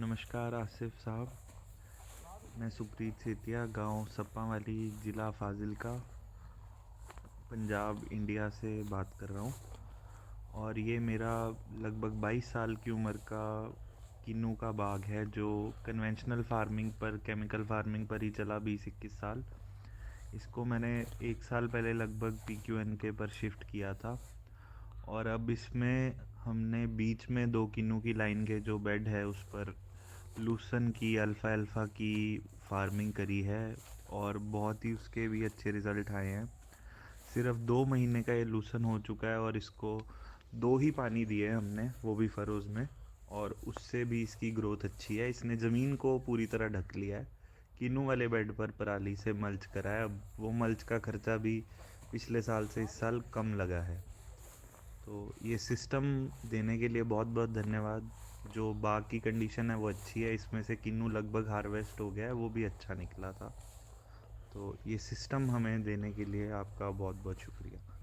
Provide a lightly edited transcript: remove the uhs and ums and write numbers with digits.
नमस्कार आसिफ साहब। मैं सुप्रीत सेतिया, गांव सप्पावाली, ज़िला फाजिल्का, पंजाब, इंडिया से बात कर रहा हूं। और ये मेरा लगभग 22 साल की उम्र का किन्नू का बाग है, जो कन्वेंशनल फार्मिंग पर, केमिकल फार्मिंग पर ही चला 20-21 साल। इसको मैंने 1 साल पहले लगभग PQN के पर शिफ्ट किया था। और अब इसमें हमने बीच में 2 किन्नू की लाइन के जो बेड है उस पर लूसन की, अल्फ़ा अल्फ़ा की फार्मिंग करी है, और बहुत ही उसके भी अच्छे रिज़ल्ट आए हैं। सिर्फ 2 महीने का ये लूसन हो चुका है और इसको 2 ही पानी दिए हैं हमने, वो भी फरोज़ में, और उससे भी इसकी ग्रोथ अच्छी है। इसने ज़मीन को पूरी तरह ढक लिया है। किन्नू वाले बेड पर पराली से मल्च करा है। अब वो मल्च का खर्चा भी पिछले साल से इस साल कम लगा है। तो ये सिस्टम देने के लिए बहुत बहुत धन्यवाद। जो बाग की कंडीशन है वो अच्छी है, इसमें से किन्नू लगभग हार्वेस्ट हो गया है, वो भी अच्छा निकला था। तो ये सिस्टम हमें देने के लिए आपका बहुत बहुत शुक्रिया।